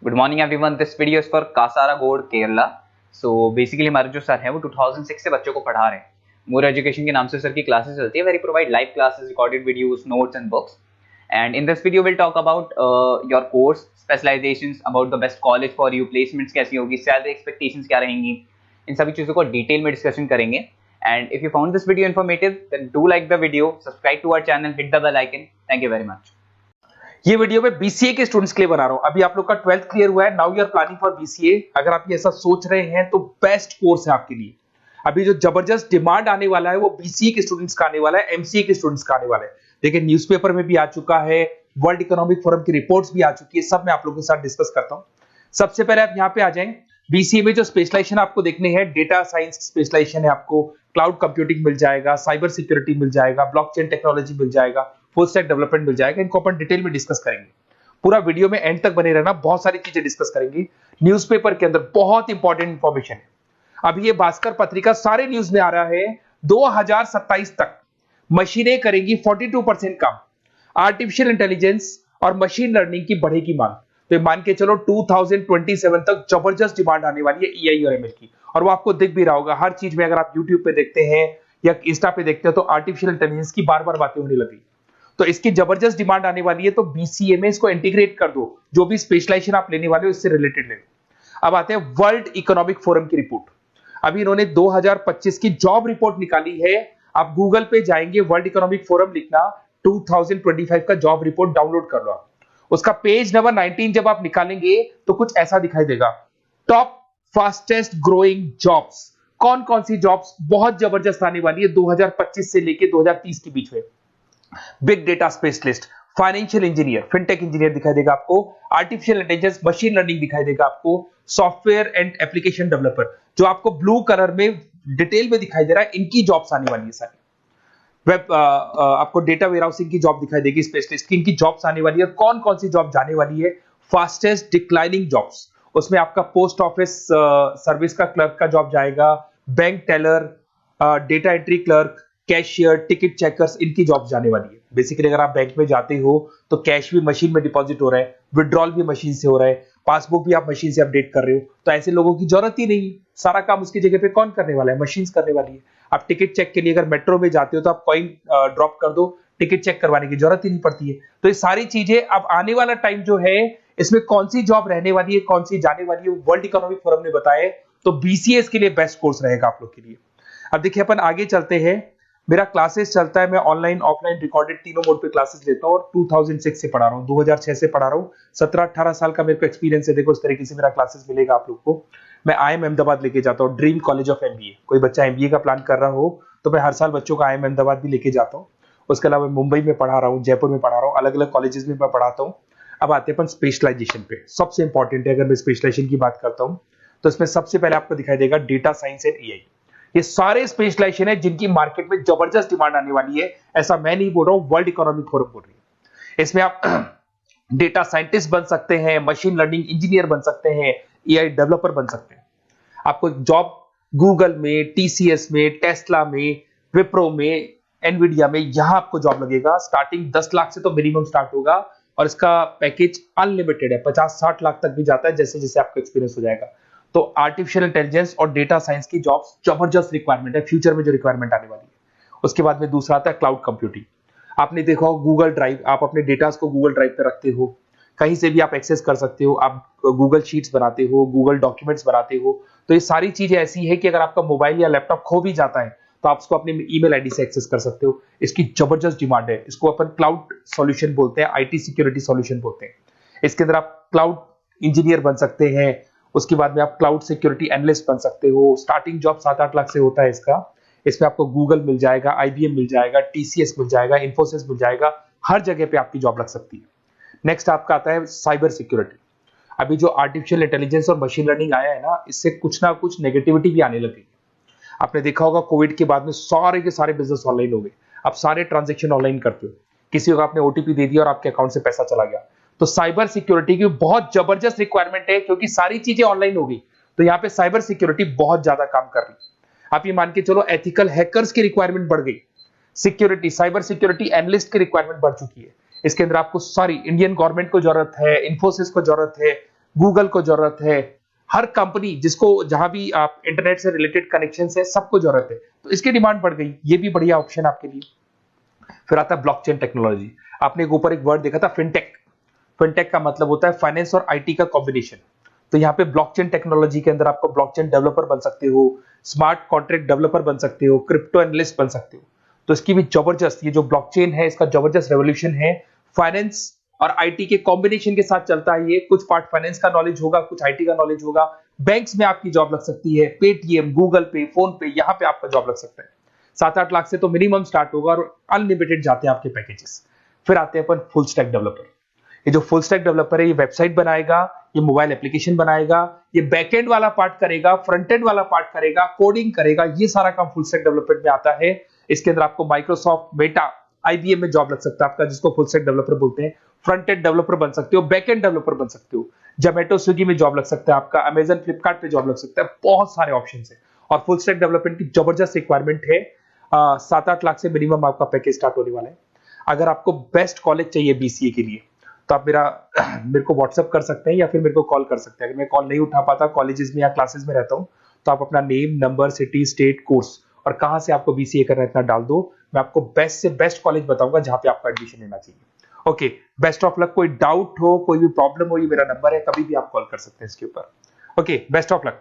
Good morning everyone. This video is for Kasaragod Kerala. So basically हमारे जो sir हैं वो 2006 से बच्चों को पढ़ा रहे हैं। मोर एजुकेशन के नाम से सर की क्लासेस चलती है। Very provide live classes, recorded videos, notes and books. And in this video will talk about your course specialisations, about the best college for you, placements कैसी होगी, सैलरी एक्सपेक्टेशंस क्या रहेंगी, इन सभी चीज़ों को डिटेल में डिस्कशन करेंगे। And if you found this video informative then do like the video, subscribe to our channel, hit the bell icon. Thank you very much. ये वीडियो मैं बीसीए के स्टूडेंट्स के लिए बना रहा हूं। अभी आप लोग का 12th क्लियर हुआ है, now you are planning for BCA. अगर आप ये ऐसा सोच रहे हैं तो बेस्ट कोर्स है आपके लिए। अभी जो जबरदस्त डिमांड आने वाला है वो बीसीए के स्टूडेंट्स का आने वाला है, एमसीए के स्टूडेंट्स का आने वाला है। देखिए न्यूज़पेपर में भी आ चुका है, वर्ल्ड इकोनॉमिक फोरम की रिपोर्ट्स भी आ चुकी है, सब मैं आप लोगों के साथ डिस्कस करता हूं। सबसे पहले आप यहाँ पे आ जाएं। बीसीए में जो स्पेशलाइजेशन आपको देखने हैं, डेटा साइंस स्पेशलाइजेशन है, आपको क्लाउड कंप्यूटिंग मिल जाएगा, साइबर सिक्योरिटी मिल जाएगा, ब्लॉकचेन टेक्नोलॉजी मिल जाएगा, फुल स्टैक डेवलपमेंट मिल जाएगा। इनको अपन डिटेल में डिस्कस करेंगे। पूरा वीडियो में एंड तक बने रहना, बहुत सारी चीजें डिस्कस करेंगे। न्यूज़पेपर के अंदर बहुत इंपॉर्टेंट इंफॉर्मेशन है। अभी ये भास्कर पत्रिका सारे न्यूज में आ रहा है, 2027 तक मशीनें करेंगी 42% काम। आर्टिफिशियल इंटेलिजेंस और मशीन लर्निंग की बढ़ेगी मांग। तो मान के चलो 2027 तक जबरदस्त डिमांड आने वाली है एआई और एमएल की। और वो आपको दिख भी रहा होगा हर चीज में। अगर आप यूट्यूब पे देखते हैं या इंस्टा पे देखते हैं तो आर्टिफिशियल इंटेलिजेंस की बार बार बातें होने लगी। तो इसकी जबरदस्त डिमांड आने वाली है। तो बीसीए में इसको इंटीग्रेट कर दो, जो भी स्पेशलाइजेशन आप लेने वाले हो इससे रिलेटेड ले लो। अब आते हैं वर्ल्ड इकोनॉमिक फोरम की रिपोर्ट। अभी इन्होंने 2025 की जॉब रिपोर्ट निकाली है। आप गूगल पे जाएंगे, वर्ल्ड इकोनॉमिक फोरम लिखना, 2025 का जॉब रिपोर्ट डाउनलोड कर लो। उसका पेज नंबर 19 जब आप निकालेंगे तो कुछ ऐसा दिखाई देगा, टॉप फास्टेस्ट ग्रोइंग जॉब्स। कौन कौन सी जॉब्स बहुत जबरदस्त आने वाली है 2025 से लेके 2030 के बीच में। Big data specialist, financial engineer, fintech engineer दिखाई देगा आपको, आर्टिफिशियल इंटेलिजेंस, मशीन लर्निंग दिखाई देगा आपको, सॉफ्टवेयर एंड एप्लीकेशन डेवलपर, जो आपको ब्लू कलर में डिटेल में दिखाई दे रहा है, इनकी जॉब्स आने वाली है सारी। वेब आपको डेटा वेयरहाउसिंग की जॉब दिखाई देगी, स्पेशलिस्ट की, इनकी जॉब्स आने वाली है। कौन कौन सी जॉब जाने वाली है, फास्टेस्ट डिक्लाइनिंग जॉब्स, उसमें आपका पोस्ट ऑफिस सर्विस का क्लर्क का जॉब जाएगा, bank teller, data entry clerk, cashier, ticket checkers, इनकी जॉब जाने वाली है। बेसिकली अगर आप बैंक में जाते हो तो कैश भी मशीन में डिपॉजिट हो रहा है, विड्रॉल भी मशीन से हो रहा है, पासबुक भी आप मशीन से अपडेट कर रहे हो, तो ऐसे लोगों की जरूरत ही नहीं है। सारा काम उसकी जगह पे कौन करने वाला है, मशीन करने वाली है। आप टिकट चेक के लिए अगर मेट्रो में जाते हो तो आप कॉइन ड्रॉप कर दो, टिकट चेक करवाने की जरूरत ही नहीं पड़ती है। तो ये सारी चीजें अब आने वाला टाइम जो है, इसमें कौन सी जॉब रहने वाली है, कौन सी जाने वाली है, वर्ल्ड इकोनॉमिक फोरम ने बताया। तो बीसीए के लिए बेस्ट कोर्स रहेगा आप लोग के लिए। अब देखिए अपन आगे चलते हैं। मेरा क्लासेस चलता है, मैं ऑनलाइन ऑफलाइन रिकॉर्डेड तीनों मोड पे क्लासेस लेता हूँ और 2006 से पढ़ा रहा हूँ, 2006 से पढ़ा रहा हूँ। 17-18 साल का मेरे को एक्सपीरियंस है। देखो इस तरीके से मेरा क्लासेस मिलेगा आप लोग को। मैं आईएम अहमदाबाद लेके जाता हूँ, ड्रीम कॉलेज ऑफ एमबीए। कोई बच्चा एमबीए का प्लान कर रहा हो तो मैं हर साल बच्चों का आईएम अहमदाबाद भी लेके जाता हूँ। उसके अलावा मुंबई में पढ़ा रहा हूँ, जयपुर में पढ़ा रहा हूँ, अलग अलग कॉलेजेस में मैं पढ़ाता हूँ। अब आते हैं अपन स्पेशलाइजेशन पे। सबसे इंपॉर्टेंट है, अगर मैं स्पेशलाइजेशन की बात करता हूँ तो इसमें सबसे पहले आपको दिखाई देगा डेटा साइंस एंड एआई। ये सारे स्पेशलाइजेशन है जिनकी मार्केट में जबरदस्त डिमांड आने वाली है। ऐसा मैं नहीं बोल रहा हूं, वर्ल्ड इकोनॉमिक फोरम बोल रही है। इसमें आप डेटा साइंटिस्ट बन सकते हैं, मशीन लर्निंग इंजीनियर बन सकते हैं, एआई डेवलपर बन सकते हैं। आपको जॉब गूगल में, टीसीएस में, टेस्ला में, विप्रो में, एनवीडिया में, यहां आपको जॉब लगेगा। स्टार्टिंग 10 लाख से तो मिनिमम स्टार्ट होगा और इसका पैकेज अनलिमिटेड है, 50-60 लाख तक भी जाता है जैसे जैसे आपका एक्सपीरियंस हो जाएगा। तो आर्टिफिशियल इंटेलिजेंस और डेटा साइंस की जॉब्स जबरदस्त रिक्वायरमेंट है, फ्यूचर में जो रिक्वायरमेंट आने वाली है। उसके बाद में दूसरा आता है क्लाउड कंप्यूटिंग। आपने देखा हो गूगल ड्राइव, आप अपने डेटा को गूगल ड्राइव पे रखते हो, कहीं से भी आप एक्सेस कर सकते हो। आप गूगल शीट्स बनाते हो, गूगल डॉक्यूमेंट्स बनाते हो। तो ये सारी चीजें ऐसी है कि अगर आपका मोबाइल या लैपटॉप खो भी जाता है तो आप उसको अपने ईमेल आईडी से एक्सेस कर सकते हो। इसकी जबरदस्त डिमांड है। इसको अपन क्लाउड सॉल्यूशन बोलते हैं, आईटी सिक्योरिटी सॉल्यूशन बोलते हैं। इसके अंदर आप क्लाउड इंजीनियर बन सकते हैं। उसके बाद में आप क्लाउड सिक्योरिटी एनालिस्ट बन सकते हो। स्टार्टिंग जॉब 7-8 लाख से होता है इसका। इसमें आपको गूगल मिल जाएगा, आईबीएम मिल जाएगा, टीसीएस मिल जाएगा, इन्फोसिस मिल जाएगा, हर जगह पे आपकी जॉब लग सकती है। नेक्स्ट आपका आता है साइबर सिक्योरिटी। अभी जो आर्टिफिशियल इंटेलिजेंस और मशीन लर्निंग आया है ना, इससे कुछ ना कुछ नेगेटिविटी भी आने लगी। आपने देखा होगा कोविड के बाद में सारे के सारे बिजनेस ऑनलाइन हो गए। आप सारे ट्रांजेक्शन ऑनलाइन करते हो। किसी को आपने ओटीपी दे दिया और आपके अकाउंट से पैसा चला गया। तो साइबर सिक्योरिटी की बहुत जबरदस्त रिक्वायरमेंट है, क्योंकि सारी चीजें ऑनलाइन हो गई। तो यहाँ पे साइबर सिक्योरिटी बहुत ज्यादा काम कर रही है। आप ये मान के चलो एथिकल हैकर्स की रिक्वायरमेंट बढ़ गई। सिक्योरिटी, साइबर सिक्योरिटी एनालिस्ट की रिक्वायरमेंट बढ़ चुकी है। इसके अंदर आपको सारी इंडियन गवर्नमेंट को जरूरत है, इन्फोसिस को जरूरत है, गूगल को जरूरत है, हर कंपनी जिसको जहां भी आप इंटरनेट से रिलेटेड कनेक्शन है सबको जरूरत है, तो इसकी डिमांड बढ़ गई। ये भी बढ़िया ऑप्शन आपके लिए। फिर आता है ब्लॉकचेन टेक्नोलॉजी। आपने ऊपर एक वर्ड देखा था फिनटेक। फिनटेक का मतलब होता है फाइनेंस और आईटी का कॉम्बिनेशन। तो यहाँ पे ब्लॉकचेन टेक्नोलॉजी के अंदर आपको ब्लॉकचेन डेवलपर बन सकते हो, स्मार्ट कॉन्ट्रैक्ट डेवलपर बन सकते हो, क्रिप्टो एनालिस्ट बन सकते हो। तो इसकी भी जबरदस्त, ये जो ब्लॉकचेन है इसका जबरदस्त रेवोल्यूशन है। फाइनेंस और आईटी के कॉम्बिनेशन के साथ चलता है ये। कुछ पार्ट फाइनेंस का नॉलेज होगा, कुछ आईटी का नॉलेज होगा। बैंक्स में आपकी जॉब लग सकती है, पेटीएम, गूगल पे, फोन पे, यहाँ पे आपका जॉब लग सकता है। 7-8 लाख से तो मिनिमम स्टार्ट होगा और अनलिमिटेड जाते हैं आपके पैकेजेस। फिर आते हैं अपन फुल स्टैक डेवलपर। ये जो फुल स्टैक डेवलपर है ये वेबसाइट बनाएगा, ये मोबाइल एप्लीकेशन बनाएगा, ये बैकएंड वाला पार्ट करेगा, फ्रंट एंड वाला पार्ट करेगा, कोडिंग करेगा, ये सारा काम फुल स्टैक डेवलपमेंट में आता है। इसके अंदर आपको माइक्रोसॉफ्ट, मेटा, आईबीएम में जॉब लग सकता है आपका, जिसको फुल स्टैक डेवलपर बोलते हैं। फ्रंट एंड डेवलपर बन सकते हो, बैक एंड डेवलपर बन सकते हो, जोमेटो स्विगी में जॉब लग सकता है आपका, अमेजन फ्लिपकार्ट पे जॉब लग सकता है। बहुत सारे ऑप्शन है और फुल स्टैक डेवलपमेंट की जबरदस्त रिक्वायरमेंट है। 7-8 लाख से मिनिमम आपका पैकेज स्टार्ट होने वाला है। अगर आपको बेस्ट कॉलेज चाहिए बीसीए के लिए तो आप मेरे को व्हाट्सअप कर सकते हैं या फिर मेरे को कॉल कर सकते हैं। अगर मैं कॉल नहीं उठा पाता, कॉलेजेस में या क्लासेस में रहता हूं, तो आप अपना name, number, city, state, course और कहां से आपको बीसीए करना है इतना डाल दो। मैं आपको बेस्ट से बेस्ट कॉलेज बताऊंगा जहां पे आपको एडमिशन लेना चाहिए। Okay, best of luck. कोई डाउट हो, कोई भी प्रॉब्लम हो, ये मेरा नंबर है, कभी भी आप कॉल कर सकते हैं इसके ऊपर। Okay, best of luck.